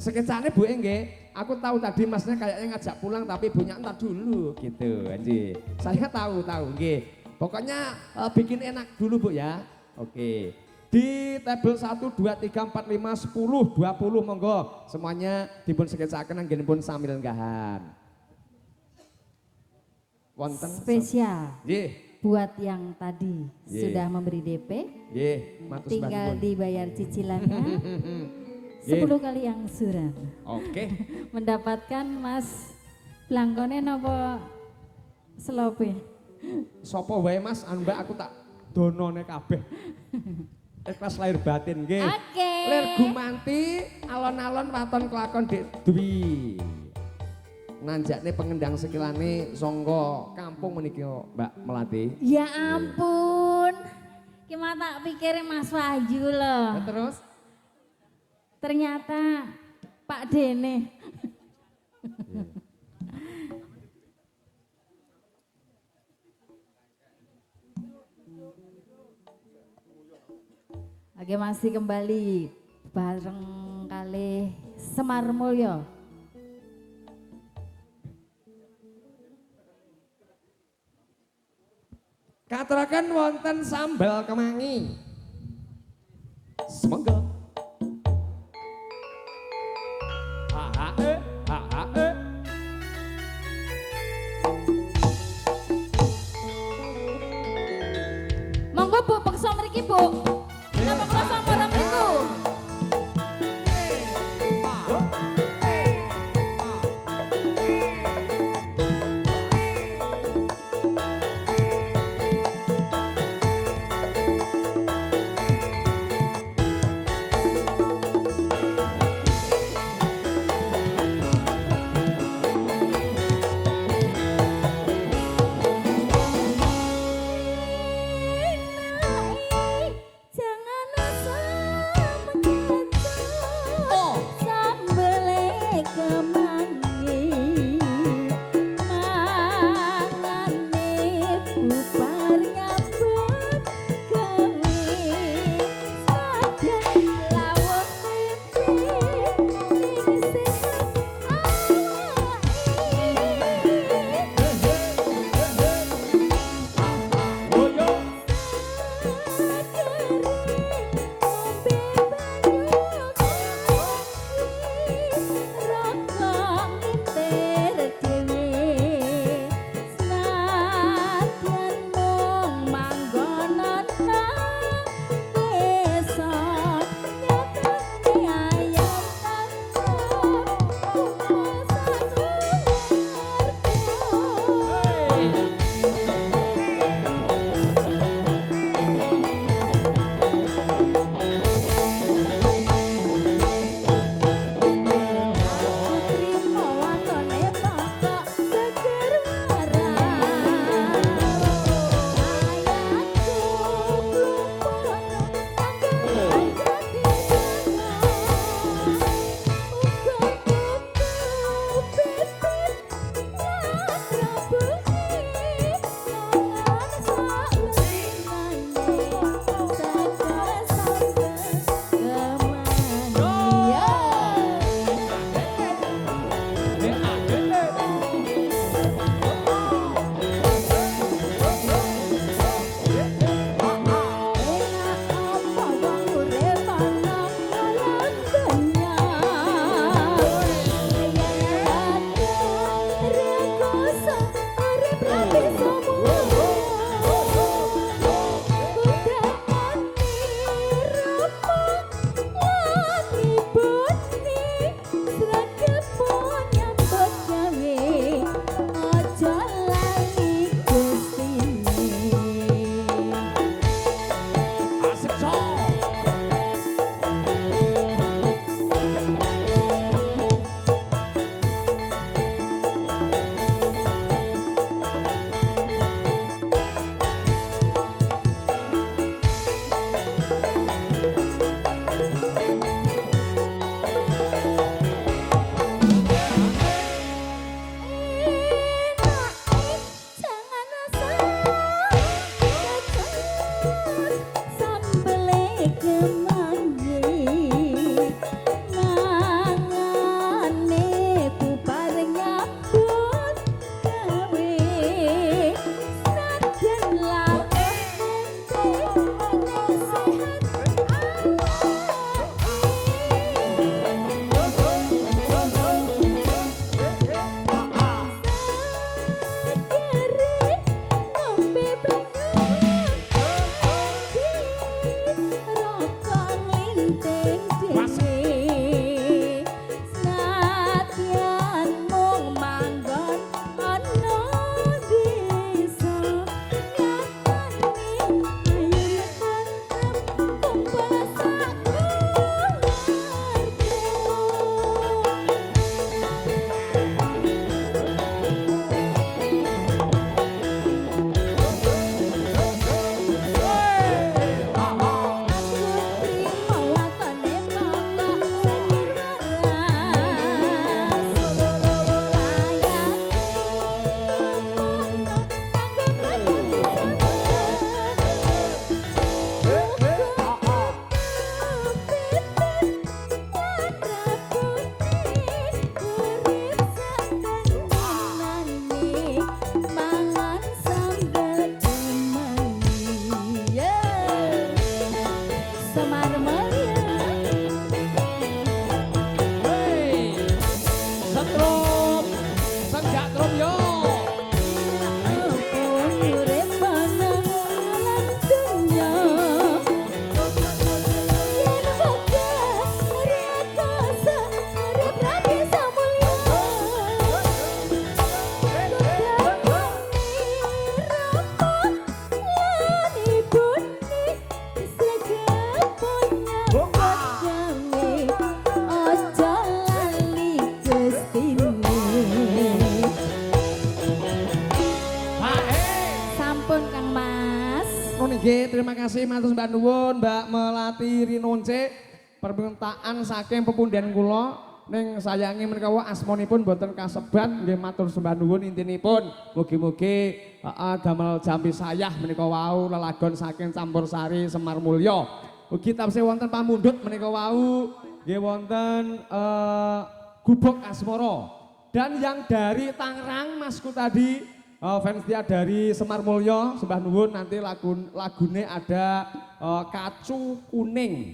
Sketsanya Bu Engge, aku tahu tadi masnya kayaknya ngajak pulang tapi punya entar dulu gitu anjir. Saya tahu nggih. Pokoknya bikin enak dulu Bu ya. Oke. Di table 1 2 3 4 5 10 20 monggo semuanya dipun sketsaken anggenipun sambil nggahan. Wonten spesial. Nggih. Buat yang tadi sudah memberi DP. Nggih, tinggal dibayar cicilannya. 10 kali angsuran. Oke. Mendapatkan Mas Blangkone nopo selope. Sopo wae Mas, Mbak aku tak donone kabeh. Ikhlas lahir batin nggih. Oke. Lir gumanti alon-alon waton kelakon Dik Dwi. Nanjakne pengendang sekilane sangga kampung meniki Mbak Melati. Ya ampun. Ki tak pikirin Mas Wahyu loh. Terus ternyata Pak Dene. Oke, masih kembali bareng kali Semar Mulyo. katuraken wonten sambal kemangi. Semoga Monggo Bu, peksa mriki Bu. Napa kula sampeyan mriku? nggih, terima kasih matur Mbak nuwun Mbak Melati Rinonce. Permintaan saking pepundhen kula ning sayangi menika asmanipun boten kasebat nggih matur sembah nuwun intinipun. Mugi-mugi damel jampi sayah menika wau lelagon saking Campursari Semar Mulya. Ugi tansih wonten pamundhut menika wau nggih wonten Gubuk Asmara. Dan yang dari Tangerang Masku tadi fans dia dari Semar Mulya sembah nuwun nanti lagune ada Kacu Kuning.